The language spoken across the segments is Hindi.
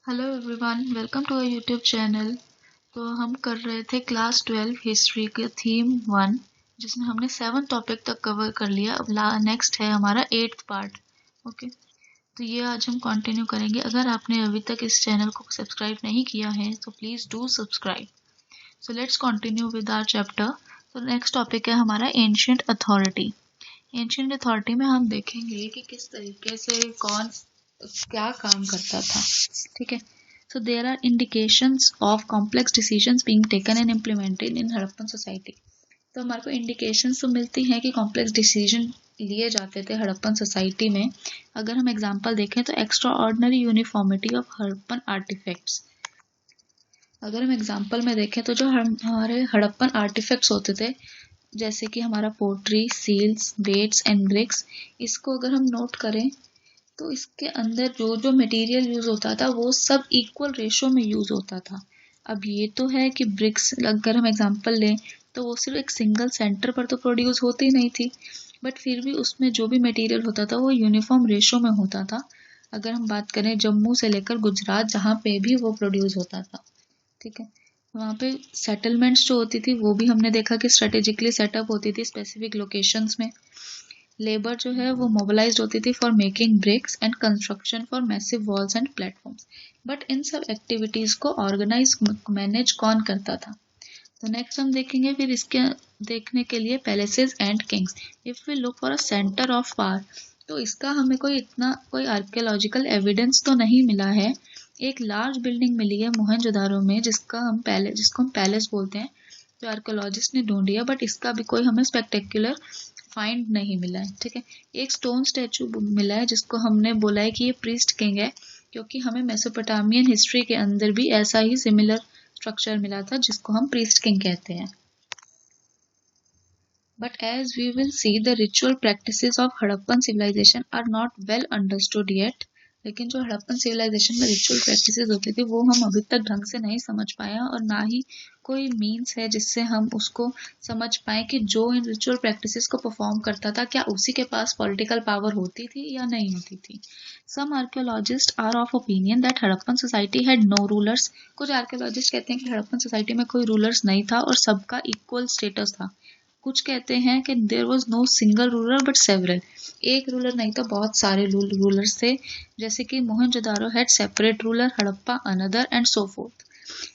Hello everyone, welcome to our YouTube channel. तो हम कर रहे थे क्लास 12 हिस्ट्री के थीम 1, जिसमें हमने 7 टॉपिक तक कवर कर लिया। अब नेक्स्ट है हमारा 8th पार्ट। ओके, तो ये आज हम कंटिन्यू करेंगे। अगर आपने अभी तक इस चैनल को सब्सक्राइब नहीं किया है तो please do subscribe. So let's continue with our chapter. तो नेक्स्ट टॉपिक है हमारा एंशिएंट अथॉरिटी। एंशिएंट अथॉरिटी में हम देखेंगे कि किस तरीके से कौन क्या काम करता था। ठीक है, so there are indications of complex decisions being taken and implemented in Harappan society. तो हमारे को इंडिकेशंस तो मिलती हैं कि कॉम्प्लेक्स डिसीजन लिए जाते थे हड़प्पन सोसाइटी में। अगर हम एग्जांपल देखें तो extraordinary uniformity of Harappan artefacts. अगर हम एग्जांपल में देखें तो जो हमारे हड़प्पन आर्टिफैक्ट्स होते थे, जैसे कि हमारा pottery, seals, dates and bricks, इसको अगर हम नोट करें तो इसके अंदर जो जो मटेरियल यूज होता था वो सब इक्वल रेशो में यूज होता था। अब ये तो है कि ब्रिक्स अगर हम एग्जांपल लें तो वो सिर्फ एक सिंगल सेंटर पर तो प्रोड्यूस होती नहीं थी, बट फिर भी उसमें जो भी मटेरियल होता था वो यूनिफॉर्म रेशो में होता था। अगर हम बात करें जम्मू से लेकर गुजरात, जहाँ पे भी वो प्रोड्यूस होता था, ठीक है, वहाँ पे सेटलमेंट्स जो होती थी वो भी हमने देखा कि स्ट्रेटेजिकली सेटअप होती थी स्पेसिफिक लोकेशंस में। लेबर जो है वो मोबिलाइज्ड होती थी for making bricks and construction for massive walls and platforms. But इन सब एक्टिविटीज को ऑर्गेनाइज मैनेज कौन करता था? तो नेक्स्ट हम देखेंगे फिर इसके देखने के लिए palaces and kings. If we look for a centre of power, तो इसका हमें कोई आर्कियोलॉजिकल एविडेंस तो नहीं मिला है। एक लार्ज बिल्डिंग मिली है मोहनजोदारो में जिसको हम पैलेस बोलते हैं, जो आर्कियोलॉजिस्ट ने ढूंढ लिया, बट इसका भी कोई हमें स्पेक्टेकुलर फाइंड नहीं मिला है। ठीक है, एक स्टोन स्टैचू मिला है जिसको हमने बोला है कि ये प्रीस्ट किंग है, क्योंकि हमें मेसोपोटामियन हिस्ट्री के अंदर भी ऐसा ही सिमिलर स्ट्रक्चर मिला था जिसको हम प्रीस्ट किंग कहते हैं। But as we will see, the ritual practices of Harappan civilization are not well understood yet. लेकिन जो हड़प्पन सिविलाइजेशन में रिचुअल प्रैक्टिसेस होती थी वो हम अभी तक ढंग से नहीं समझ पाए हैं, और ना ही कोई मीन्स है जिससे हम उसको समझ पाए कि जो इन रिचुअल प्रैक्टिसेस को परफॉर्म करता था क्या उसी के पास पॉलिटिकल पावर होती थी या नहीं होती थी। Some archaeologist are of opinion that Harappan society had no rulers. कुछ आर्कियोलॉजिस्ट कहते हैं कि हड़प्पन सोसाइटी में कोई रूलर्स नहीं था और सबका इक्वल स्टेटस था। कुछ कहते हैं कि there was no single ruler but several. एक रूलर नहीं तो बहुत सारे रूलर्स थे, जैसे कि Mohenjodaro had separate ruler, Harappa another and so forth.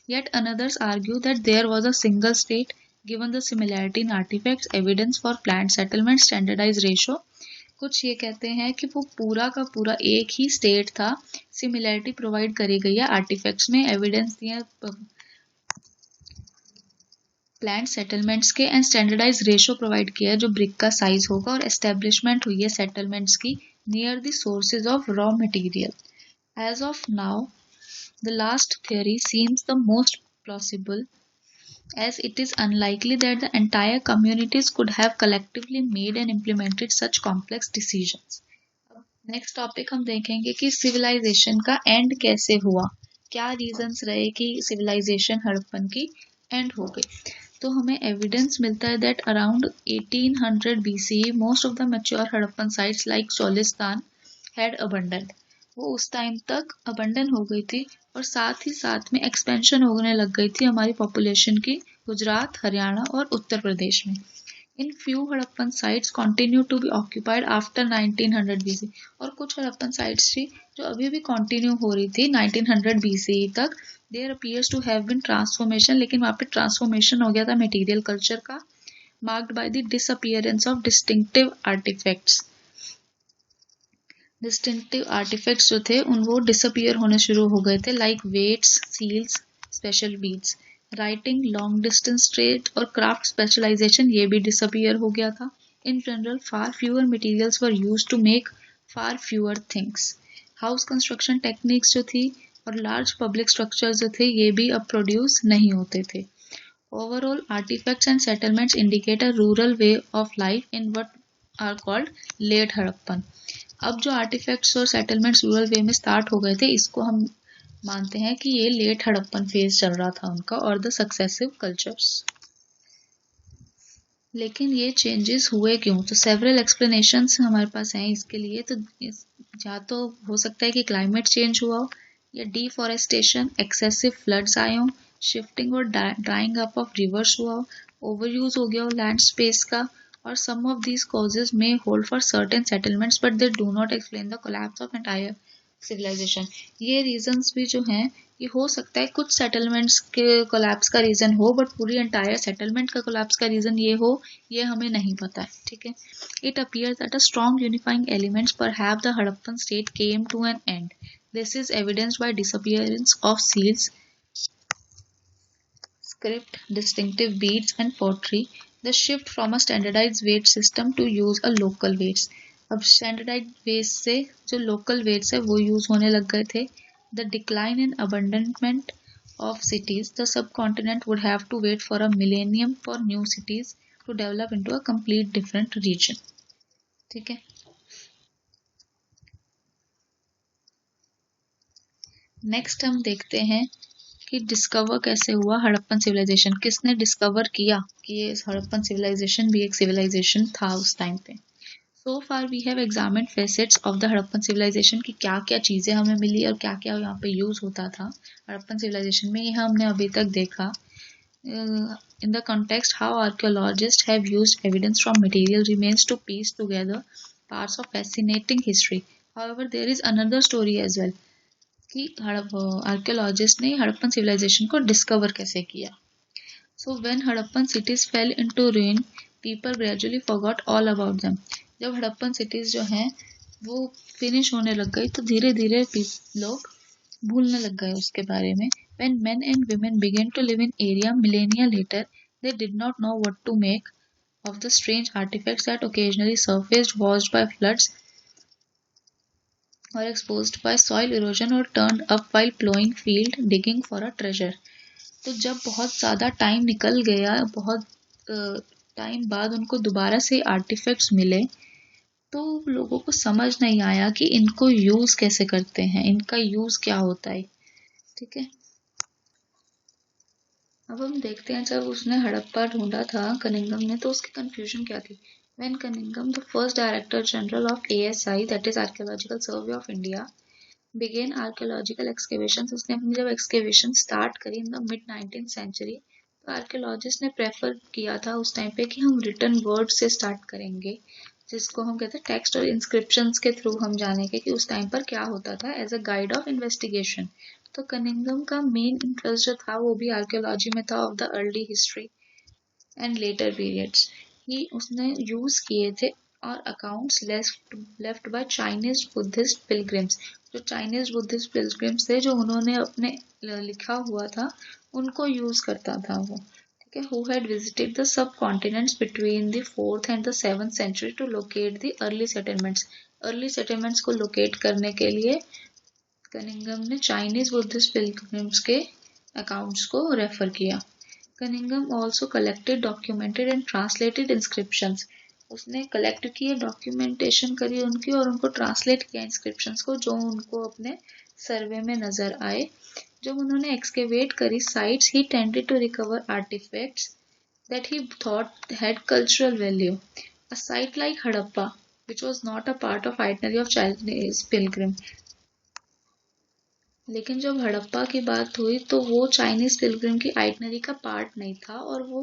Yet others argue that there was a single state given the similarity in artifacts, evidence for planned settlement, standardized ratio। कुछ ये कहते हैं कि वो पूरा का पूरा एक ही स्टेट था, सिमिलैरिटी प्रोवाइड करी गई है आर्टिफैक्ट्स में, एविडेंस दिए प्लान सेटलमेंट्स के, एंड स्टैंडर्डाइज रेशो प्रोवाइड किया है जो ब्रिक का साइज होगा, और एस्टेब्लिशमेंट हुई है सेटलमेंट्स की near the sources of raw material. As of now the last theory seems the most plausible, as it is unlikely that the entire communities could have collectively made and implemented such complex decisions। Next topic हम देखेंगे कि सिविलाइजेशन का एंड कैसे हुआ, क्या रीजंस रहे कि सिविलाइजेशन हड़प्पन की एंड हो गई। तो हमें एविडेंस मिलता है that around 1800 BCE most of the mature Harappan sites like Cholistan had abandon. वो उस टाइम तक अबंडन हो गई थी, और साथ ही साथ में एक्सपेंशन होने लग गई थी हमारी पॉपुलेशन की गुजरात, हरियाणा और उत्तर प्रदेश में। In few Harappan sites continue to be occupied after 1900 BC। और कुछ हड़प्पन साइट्स थी जो अभी भी कंटिन्यू हो रही थी 1900 BCE तक। There appears to have been transformation, लेकिन वहाँ पे ट्रांसफॉर्मेशन हो गया था मटेरियल कल्चर का, marked by the disappearance of distinctive artefacts. Distinctive artefacts जो थे उन वो डिसअपीयर होने शुरू हो गए थे, like weights, seals, special beads. Writing, long distance trade और क्राफ्ट स्पेशलाइजेशन ये भी डिसअपीयर हो गया था। In general far fewer materials were used to make far fewer things. House construction techniques जो थी और लार्ज पब्लिक स्ट्रक्चर्स जो थे ये भी अब प्रोड्यूस नहीं होते थे। Overall artefacts and settlements indicate a rural way of life in what are called late Harappan. अब जो आर्टिफैक्ट्स और सेटलमेंट्स रूरल वे में स्टार्ट हो गए थे, इसको हम मानते हैं कि ये लेट हड़प्पन फेज चल रहा था उनका, और द सक्सेसिव कल्चर्स। लेकिन ये चेंजेस हुए क्यों? तो सेवरल एक्सप्लेनेशंस हमारे पास हैं इसके लिए। तो या तो हो सकता है कि क्लाइमेट चेंज हुआ हो, या डिफॉरेस्टेशन, एक्सेसिव फ्लड्स आए हों, शिफ्टिंग और ड्राइंग अप ऑफ रिवर्स हुआ हो, ओवर यूज हो गया हो लैंड स्पेस का, और some of these causes may hold for certain settlements but they do not explain the collapse of entire civilisation. ये रीजंस भी जो हैं ये हो सकता है कुछ सेटलमेंट्स के कोलैप्स का रीजन हो, बट पूरी एंटायर सेटलमेंट का कोलैप्स का रीजन ये हो, ये हमें नहीं पता है। ठीक है, it appears that a strong unifying elements perhaps the Harappan state came to an end. This is evidenced by disappearance of seals, script, distinctive beads and pottery, the shift from a standardized weight system to use a local weights। अब स्टैंडर्डाइज वेट्स से जो लोकल वेट्स है वो यूज होने लग गए थे। The decline in abandonment of cities, the subcontinent would have to wait for a millennium for new cities to develop into a complete different region। ठीक है, नेक्स्ट हम देखते हैं कि डिस्कवर कैसे हुआ हड़प्पन सिविलाइजेशन, किसने डिस्कवर किया कि ये हड़प्पन सिविलाइजेशन भी एक सिविलाइजेशन था उस टाइम पे। So far we have examined facets of the Harappan civilisation की क्या क्या चीज़ें हमें मिली और क्या क्या यहाँ पे यूज़ होता था हड़प्पन सिविलाइजेशन में, यह हमने अभी तक देखा। In the context how archaeologists have used evidence from material remains to piece together parts of fascinating history। However, there is another story as well कि आर्कियोलॉजिस्ट ने हड़प्पन सिविलाइजेशन को डिस्कवर कैसे किया। So when Harappan cities fail into ruin, people gradually forgot all about them। जब हड़प्पन सिटीज जो हैं वो फिनिश होने लग गई तो धीरे धीरे लोग भूलने लग गए उसके बारे में। When men and women began to live in area millennia later, they did not know what to make of the strange artifacts that occasionally surfaced, washed by floods or exposed by soil erosion or turned up while plowing field digging for a treasure। तो जब बहुत ज़्यादा टाइम निकल गया, बहुत टाइम बाद उनको दोबारा से आर्टिफैक्ट्स मिले तो लोगों को समझ नहीं आया कि इनको यूज़ कैसे करते हैं, इनका यूज़ क्या होता है। ठीक है, अब हम देखते हैं जब उसने हड़प्पा ढूंढा था कनिंघम ने तो उसकी कंफ्यूजन क्या थी। When Cunningham, the first Director General of ASI, that is Archaeological Survey of India, began archaeological excavations, उसने अपनी जब excavation start करी in the mid 19th century, तो आर्कियोलॉजिस्ट ने प्रेफर किया था उस टाइम पे कि हम रिटर्न वर्ड से स्टार्ट करेंगे, जिसको हम कहते हैं टेक्स्ट और इंस्क्रिप्शंस के थ्रू हम जानेंगे कि उस टाइम पर क्या होता था as a guide of investigation. तो कनिंघम का मेन इंटरेस्ट जो था वो भी आर्कियोलॉजी में था of the early history and later periods. ही उसने यूज किए थे और accounts left by Chinese Buddhist pilgrims, जो चाइनीज बुद्धिस्ट पिलग्रिम्स थे जो उन्होंने अपने लिखा हुआ था उनको यूज करता था वो। ठीक है, who had visited the subcontinents between the 4th and the 7th century to locate the early settlements। Early settlements को लोकेट करने के लिए कनिंघम ने चाइनीज बुद्धिस्ट पिलग्रिम्स के अकाउंट्स को रेफर किया। Cunningham also collected, documented and translated inscriptions, उसने कलेक्ट किए, डॉक्यूमेंटेशन करी उनकी और उनको ट्रांसलेट किया इंस्क्रिप्शंस को जो उनको अपने सर्वे में नजर आए। जब उन्होंने एक्सकेवेट करी sites, he tended to recover artefacts that he thought had cultural value। A site like Harappa, which was not a part of itinerary of Chinese pilgrim, लेकिन जब हड़प्पा की बात हुई तो वो चाइनीज पिलग्रिम की आइटनरी का पार्ट नहीं था और वो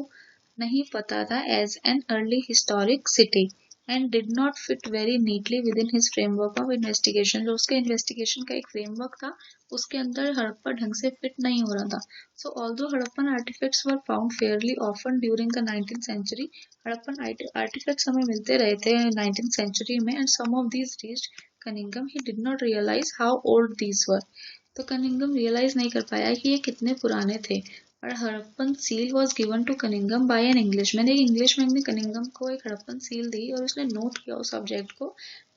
नहीं पता था as an early historic city and did not fit very neatly within his framework of investigation. जो उसके इन्वेस्टिगेशन का एक फ्रेमवर्क था उसके अंदर हड़प्पा ढंग से फिट नहीं हो रहा था। So although Harappan artefacts were found fairly often during the 19th century, Harappan artefacts हमें मिलते रहे थे 19th सेंचुरी में, and some of these reached Cunningham, he did not realise how old these were. तो कनिंघम रियलाइज नहीं कर पाया कि ये कितने पुराने थे। और Harappan seal was given to Cunningham by an Englishman, एक इंग्लिशमैन ने कनिंघम को एक हड़प्पन सील दी और उसने नोट किया उस सब्जेक्ट को,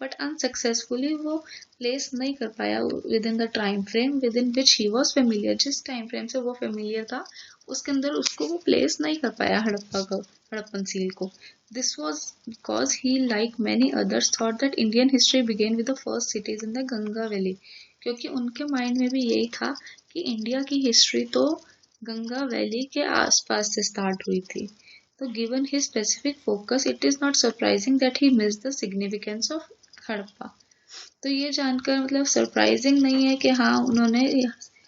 बट अनसक्सेसफुली वो प्लेस नहीं कर पाया with in the time frame with in which he was familiar. जिस टाइम फ्रेम से वो फेमिलियर था उसके अंदर उसको वो प्लेस नहीं कर पाया हड़प्पा को, हड़प्पन सील को। This was because he like many others thought that Indian history began with the first cities in the Ganga valley, क्योंकि उनके माइंड में भी यही था कि इंडिया की हिस्ट्री तो गंगा वैली के आसपास से स्टार्ट हुई थी। तो given his specific focus, it is not surprising that he missed the significance of Harappa. तो ये जानकर मतलब सरप्राइजिंग नहीं है कि हाँ उन्होंने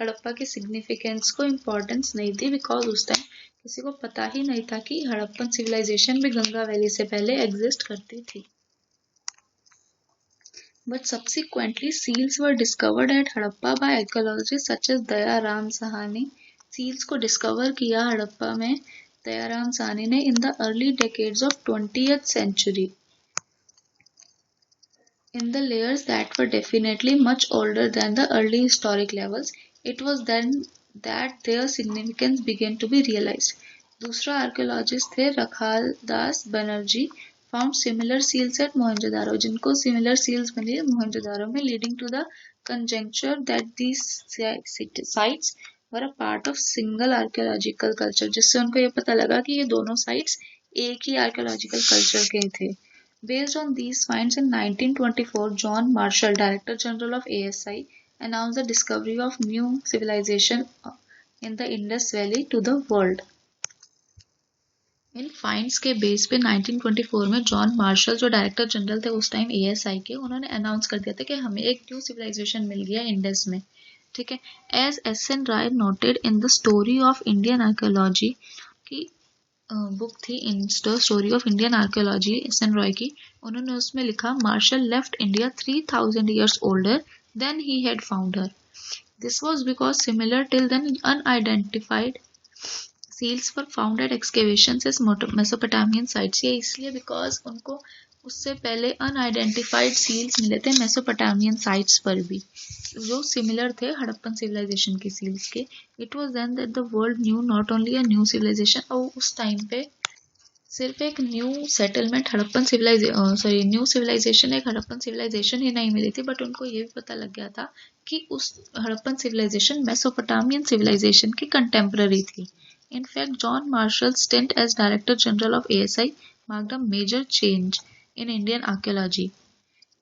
हड़प्पा के सिग्निफिकेंस को इम्पोर्टेंस नहीं दी, बिकॉज उस टाइम किसी को पता ही नहीं था कि हड़प्पन सिविलाइजेशन भी गंगा वैली से पहले एग्जिस्ट करती थी. But subsequently, seals were discovered at Harappa by archaeologists such as Dayaram Sahani. Seals को डिस्कवर किया हड़प्पा में दयाराम साहनी ने in the early decades of 20th century. In the layers that were definitely much older than the early historic levels, it was then that their significance began to be realized. दूसरा आर्कियोलॉजिस्ट थे रखाल दास Banerjee, found similar seals at Mohenjodaro, जिनको similar seals मिली मोहनजोदारो में, leading to the conjecture that these sites were a part of single archaeological culture, जिससे उनको ये पता लगा कि ये दोनों sites एक ही archaeological culture के थे. Based on these finds, in 1924, John Marshall, Director General of ASI, announced the discovery of new civilization in the Indus Valley to the world. In finds के बेस पे 1924 में जॉन मार्शल, जो डायरेक्टर जनरल थे उस टाइम एएसआई के, उन्होंने अनाउंस कर दिया था कि हमें एक न्यू सिविलाइजेशन मिल गया इंडस में. ठीक है. As S N. Roy noted in the story of Indian archaeology की बुक थी in story of Indian archaeology S N. Roy की, उन्होंने उसमें लिखा Marshall left India 3000 years older than he had found her. This was because similar till then unidentified seals were found at excavations as Mesopotamian sites. ये इसलिए बिकॉज उनको उससे पहले अनआइडेंटिफाइड सील्स मिले थे मेसोपोटामियन साइट्स पर भी, जो सिमिलर थे हड़प्पन सिविलाइजेशन के सील्स के. It was then that the world knew not only a new civilisation, और उस टाइम पे सिर्फ एक new settlement Harappan new civilisation एक हड़प्पन सिविलाइजेशन ही नहीं मिली थी, बट उनको ये भी पता लग गया था कि उस हड़प्पन सिविलाइजेशन मेसोपोटामियन सिविलाइजेशन की कंटेम्पररी थी. In fact, John Marshall's stint as Director General of ASI marked a major change in Indian archaeology.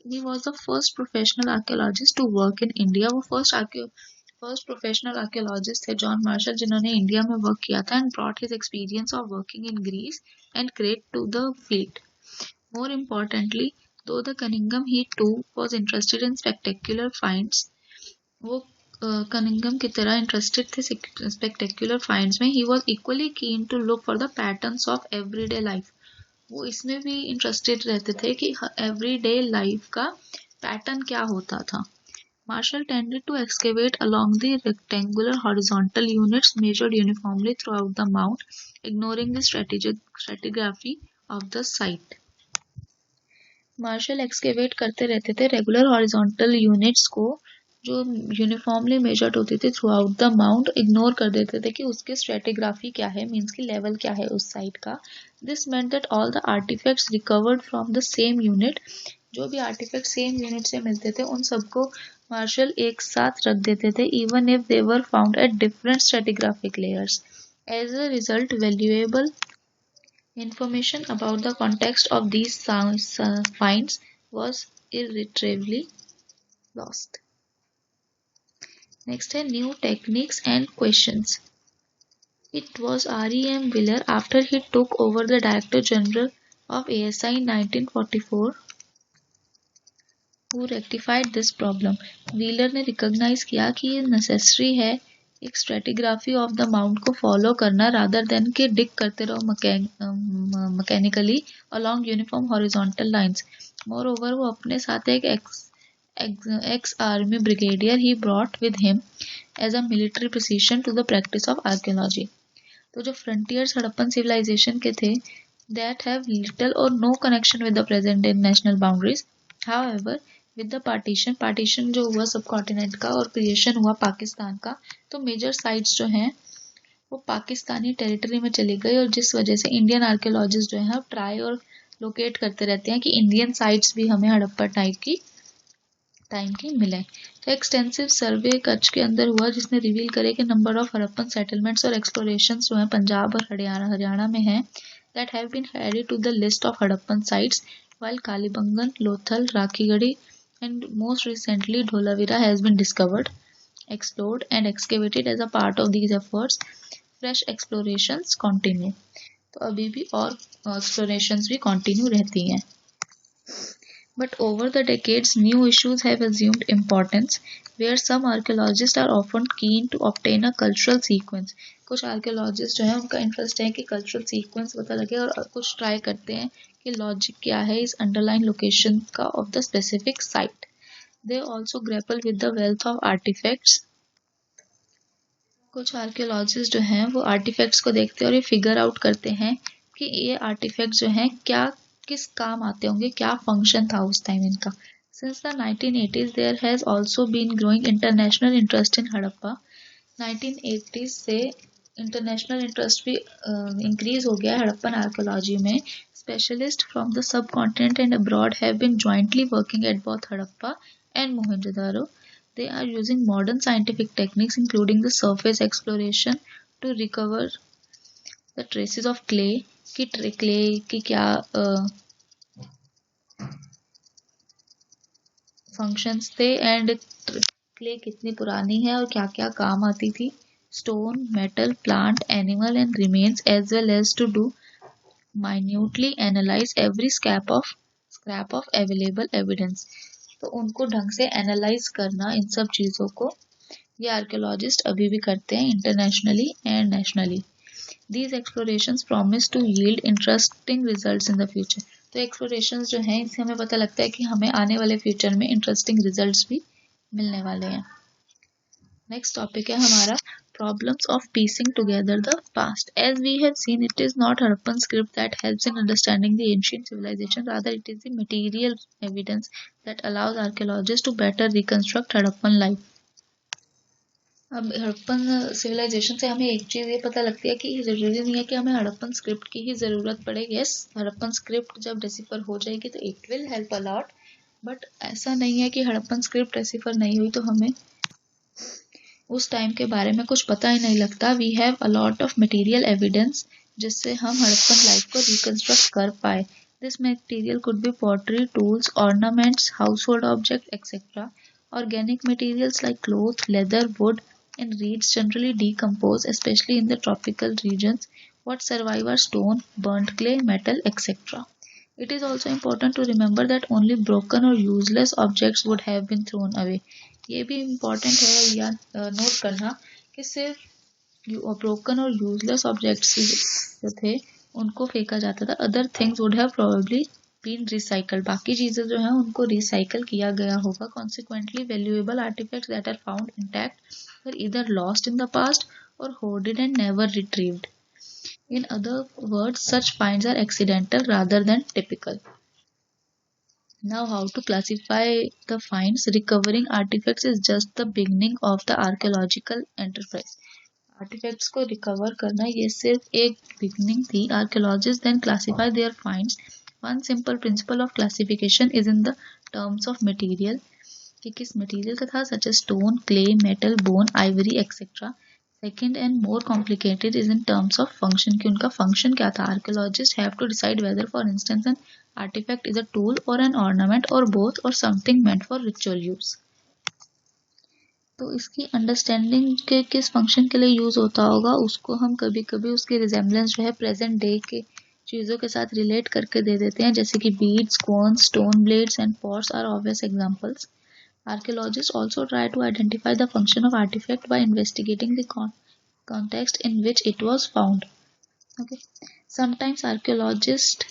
He was the first professional archaeologist to work in India. वो first professional archaeologist थे जॉन मार्शल, जिन्होंने इंडिया में वर्क किया था, and brought his experience of working in Greece and Crete to the fleet. More importantly, though the Cunningham he too was interested in spectacular finds, वो कनिंगम की तरह इंटरेस्टेड थे स्पेक्टेकुलर फाइंड्स में. He was equally keen to look for the patterns of everyday life. वो इसमें भी इंटरेस्टेड रहते थे कि एवरीडे लाइफ का पैटर्न क्या होता था. Marshall tended to excavate along the rectangular horizontal units measured uniformly throughout the mound, ignoring the stratigraphy of the site. Marshall excavate करते रहते थे रेगुलर हॉरिजॉन्टल यूनिट्स को, जो यूनिफॉर्मली मेजर्ड होती थी through out the mount, ignore कर देते थे कि उसके स्ट्रेटिग्राफी क्या है, मीन्स की लेवल क्या है उस साइट का. This meant that all the artefacts recovered from the same unit, जो भी आर्टिफैक्ट सेम यूनिट से मिलते थे उन सबको मार्शल एक साथ रख देते थे, even if they were found at different stratigraphic layers. As a result, valuable information about the context of these finds was irretrievably lost. Next है new techniques and questions. It was R.E.M. Wheeler, after he took over the Director General of ASI in 1944, who rectified this problem. Wheeler ने recognize किया कि ये necessary है एक स्ट्रेटिग्राफी ऑफ द माउंट को फॉलो करना, रादर देन के डिग करते रहो mechanically along uniform horizontal lines. More over, वो अपने साथ एक ex army brigadier he brought with him as a military precision to the practice of archaeology. तो जो frontiers हड़प्पन civilization के थे, that have little or no connection with the present day national boundaries. However, with the partition जो हुआ सब कॉन्टिनेंट का और क्रिएशन हुआ पाकिस्तान का, तो मेजर साइट्स जो हैं वो पाकिस्तानी टेरिटरी में चली गई, और जिस वजह से इंडियन आर्कियोलॉजिस्ट जो है ट्राई और लोकेट करते रहते हैं कि इंडियन साइट्स भी हमें हड़प्पा टाइम की मिले. तो एक्सटेंसिव सर्वे कच्छ के अंदर हुआ, जिसने रिवील करे कि नंबर ऑफ हड़प्पन सेटलमेंट्स और एक्सप्लोरेशंस जो हैं पंजाब और हरियाणा में हैं, that have been added to the list of Harappan sites, while Kalibangan, Lothal, Rakhigarhi and most recently Dholavira has been discovered, explored and excavated. As a part of these efforts, fresh explorations continue. तो अभी भी और explorations भी continue रहती हैं. But over the decades, new issues have assumed importance, where some archaeologists are often keen to obtain a cultural sequence. कुछ archaeologists जो है उनका इंटरेस्ट है कि कल्चरल सीक्वेंस पता लगे और कुछ ट्राई करते हैं कि लॉजिक क्या है इस अंडरलाइन लोकेशन का of the specific site. They also grapple with the wealth of artifacts. कुछ आर्कियोलॉजिस्ट जो हैं वो आर्टिफैक्ट्स को देखते हैं और ये फिगर आउट करते हैं कि ये आर्टिफैक्ट्स जो हैं क्या किस काम आते होंगे, क्या फंक्शन था उस टाइम इनका. Since the 1980s there has also been growing international interest in Harappa. 1980s से इंटरनेशनल इंटरेस्ट भी इंक्रीज हो गया है हड़प्पन आर्कियोलॉजी में. Specialist from the subcontinent and abroad have been jointly working at both Harappa and Mohenjodaro. They are using modern scientific techniques, including the surface exploration, to recover the traces of clay. कि clay की क्या functions थे and clay कितनी पुरानी है और क्या क्या काम आती थी. Stone, metal, plant, animal and remains, as well as to do minutely analyze every scrap of available evidence. तो उनको ढंग से एनालाइज करना इन सब चीज़ों को ये आर्कियोलॉजिस्ट अभी भी करते हैं internationally and nationally. These explorations promise to yield interesting results in the future. तो एक्सप्लोरेशंस जो हैं इससे हमें पता लगता है कि हमें आने वाले फ्यूचर में इंटरेस्टिंग रिजल्ट्स भी मिलने वाले हैं. नेक्स्ट टॉपिक है हमारा problems of piecing together the past. As we have seen, it is not Harappan script that helps in understanding the ancient civilization, rather it is the material evidence that allows archaeologists to better reconstruct Harappan life. अब हड़प्पन सिविलाइजेशन से हमें एक चीज़ ये पता लगती है कि ज़रूरी नहीं है कि हमें हड़प्पन स्क्रिप्ट की ही ज़रूरत पड़े. यस, हड़प्पन स्क्रिप्ट जब डेसिफर हो जाएगी तो it will help a lot, but ऐसा नहीं है कि हड़प्पन स्क्रिप्ट डेसिफर नहीं हुई तो हमें उस टाइम के बारे में कुछ पता ही नहीं लगता. We have a lot of material evidence जिससे हम हड़प्पन लाइफ को रिकंस्ट्रक्ट कर पाए. This material could be pottery, tools, ornaments, household object etcetera. Organic materials like cloth, leather, wood and reeds generally decompose, especially in the tropical regions. What survive are stone, burnt clay, metal, etc. It is also important to remember that only broken or useless objects would have been thrown away. ये भी इम्पोर्टेंट है याद नोट करना कि सिर्फ ब्रोकन और यूजलेस ऑब्जेक्ट्स जो थे उनको फेंका जाता था. Other things would have probably been recycled. बाकी चीज़ें जो हैं उनको रिसाइकल किया गया होगा. Consequently valuable artifacts that are found intact were either lost in the past or hoarded and never retrieved. In other words, such finds are accidental rather than typical. Now, how to classify the finds? Recovering artifacts is just the beginning of the archaeological enterprise. Artifacts को recover करना ये सिर्फ एक beginning थी. Archaeologists then classify their finds. One simple principle of classification is in the terms of material. कि किस मटेरियल का था, such as stone, clay, metal, bone, ivory etcetera. Second and more complicated is in terms of function कि उनका फंक्शन क्या था. Archaeologist have to decide whether for instance an artifact is a tool or an ornament or both or something meant for ritual use. तो इसकी अंडरस्टैंडिंग के किस फंक्शन के लिए यूज होता होगा उसको हम कभी कभी उसकी रिजेम्बलेंस जो है प्रेजेंट डे के चीज़ों के साथ रिलेट करके दे देते हैं, जैसे कि beads, querns, stone blades and pots are obvious examples. Archaeologists also try to identify the function of artifact by investigating the context in which it was found. Okay. Sometimes archaeologists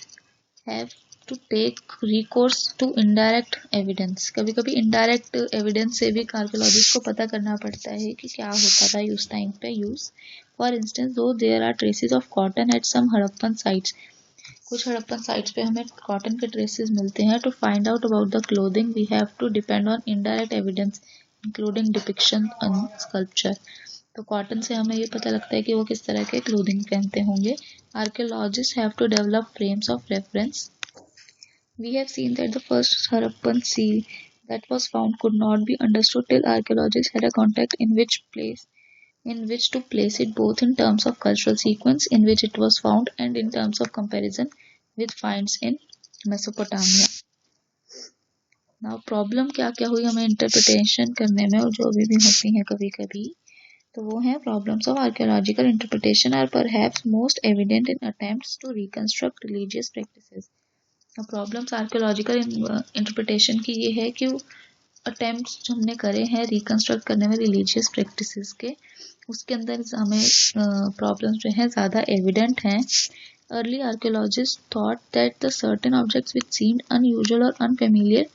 have to take recourse to indirect evidence. कभी-कभी indirect evidence से भी archaeologist को पता करना पड़ता है कि क्या होता था उस टाइम पे use. For instance, though there are traces of cotton at some Harappan sites, कुछ हड़प्पन साइट्स पे हमें कॉटन के ट्रेसेस मिलते हैं. To find out about the clothing we have to depend on indirect evidence including depiction on sculpture. तो कॉटन से हमें ये पता लगता है कि वो किस तरह के क्लोथिंग पहनते होंगे. Archaeologists have to develop frames of reference. We have seen that the first Harappan seal that was found could not be understood till archaeologists had a contact in which to place it, both in terms of cultural sequence in which it was found and in terms of comparison with finds in Mesopotamia. Now problem क्या क्या हुई हमें इंटरप्रिटेशन करने में और जो भी होती हैं कभी कभी, तो वो है problems of archaeological interpretation are perhaps most evident in attempts to reconstruct religious practices. Problems archaeological interpretation की ये है कि अटेम्प्ट्स जो हमने करे हैं रिकंस्ट्रक्ट करने में रिलीजियस प्रैक्टिसेस के, उसके अंदर हमें प्रॉब्लम्स जो हैं ज़्यादा एविडेंट हैं. Early archaeologist thought that the certain objects which seemed unusual और अनफेमिलियर.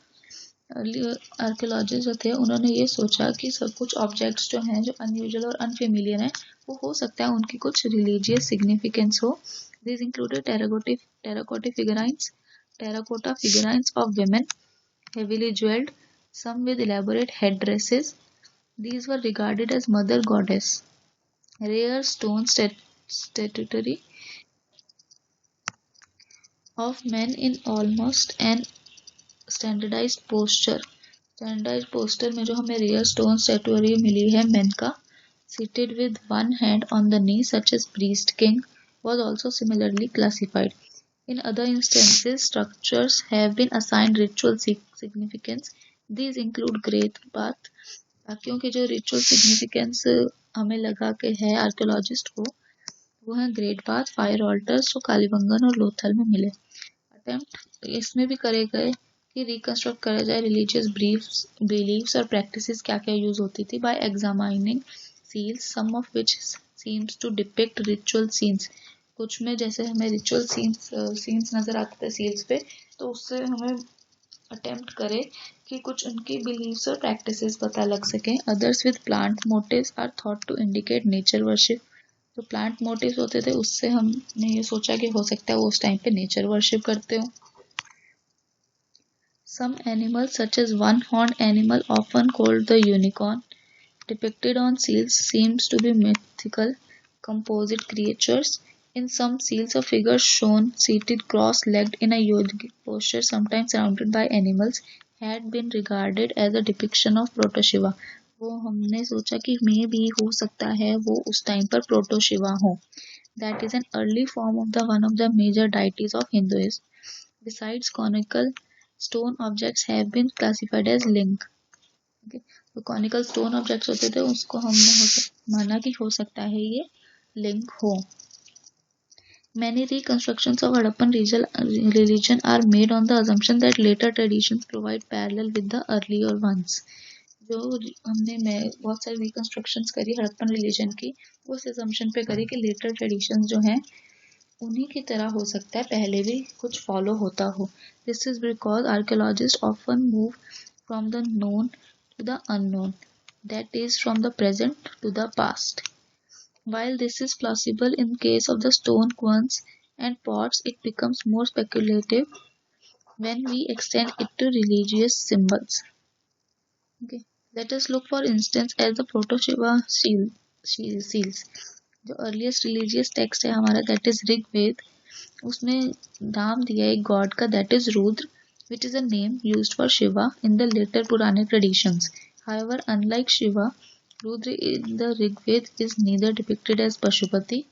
अर्ली आर्कियोलॉजिस्ट जो थे उन्होंने ये सोचा कि सब कुछ ऑब्जेक्ट्स जो हैं जो अनयूजुअल और अनफेमिलियर हैं वो हो सकता है उनकी कुछ रिलीजियस सिग्निफिकेंस हो. This included terracotta figurines of women, heavily jeweled, some with elaborate headdresses. These were regarded as mother goddess. Rare stone statuary of men in almost an standardized posture. Standardize posture में जो हमें रेयर स्टोन स्टैटुअरी मिली है मेन का, seated with one hand on the knee, such as priest king, was also similarly classified. In other instances, structures have been assigned ritual significance. These include great bath. बाकियों के जो ritual significance हमें लगा के है आर्कियोलॉजिस्ट को, वो है ग्रेट बाथ, फायर ऑल्टर्स जो कालीबंगन और लोथल में मिले. अटेम्प्ट इसमें भी करे गए कि रिकंस्ट्रक्ट करा जाए रिलीजियस बिलीव्स और प्रैक्टिसेस क्या क्या यूज होती थी by examining seals, some of which seems to depict ritual scenes. कुछ में जैसे हमें रिचुअल सीन्स नजर आते थे सील्स पे, तो उससे हमें अटेम्प्ट करे कि कुछ उनकी बिलीव्स और प्रैक्टिसेस पता लग सकें. Others with plant motifs are thought to indicate nature worship. जो प्लांट मोटिव्स होते थे उससे हमने ये सोचा कि हो सकता है वो उस टाइम पे नेचर वर्शिप करते हो. Some animals, such as one-horned animal often called the unicorn, depicted on seals seems to be mythical, composite creatures. In some seals, a figure shown seated cross-legged in a yogic posture, sometimes surrounded by animals, had been regarded as a depiction of Proto-Shiva. वो हमने सोचा कि मे भी हो सकता है वो उस टाइम पर प्रोटो-शिवा हो. That is an early form of the one of the major deities of Hinduism. Besides, conical stone objects have been classified as link. Okay. तो conical stone objects होते थे उसको हमने माना कि हो सकता है ये link हो. Many reconstructions of Harappan religion are made on the assumption that later traditions provide parallel with the earlier ones. जो हमने बहुत सारी रिकंस्ट्रक्शंस करी हड़प्पन रिलीजन की, उस assumption पे करी कि later traditions जो हैं उन्हीं की तरह हो सकता है पहले भी कुछ फॉलो होता हो. This is because archaeologists often move from the known to the unknown, that is from the present to the past. While this is plausible in case of the stone querns and pots, it becomes more speculative when we extend it to religious symbols. Okay. Let us look for instance at the Proto-Shiva seals. जो अर्लीस्ट रिलीजियस टेक्स्ट है हमारा दैट इज ऋग्वेद, उसने नाम दिया एक गॉड का that is Rudra, which is a name used for Shiva in the later पुराने traditions. However, unlike Shiva, Rudra in the Rigveda is neither depicted as Pashupati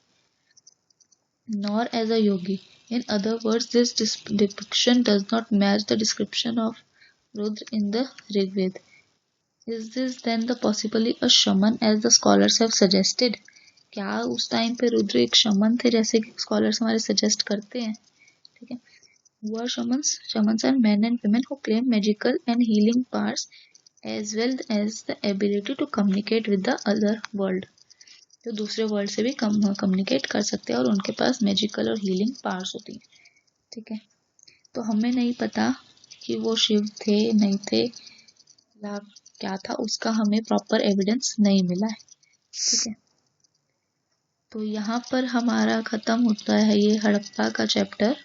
nor as a yogi. In other words, this depiction does not match the description of Rudra in the Rigveda. Is this then the possibly a shaman as the scholars have suggested? क्या उस टाइम पे रुद्र एक शमन थे जैसे कि स्कॉलर्स हमारे सजेस्ट करते हैं. ठीक है. Who are shamans? Shamans are men and women who claim magical and healing powers as well as the ability to communicate with the other world. जो दूसरे वर्ल्ड से भी कम्युनिकेट कर सकते हैं और उनके पास मैजिकल और हीलिंग पावर्स होती हैं. ठीक है. तो हमें नहीं पता कि वो शिव थे नहीं थे या क्या था, उसका हमें प्रॉपर एविडेंस नहीं मिला है. ठीक है. तो यहाँ पर हमारा खत्म होता है ये हड़प्पा का चैप्टर.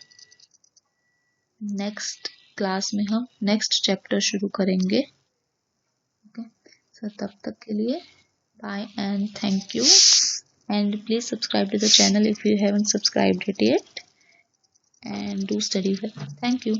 नेक्स्ट क्लास में हम नेक्स्ट चैप्टर शुरू करेंगे. ओके. सो तब तक के लिए bye and thank you. And please subscribe to the channel if you haven't subscribed it yet, and do study well. Thank you.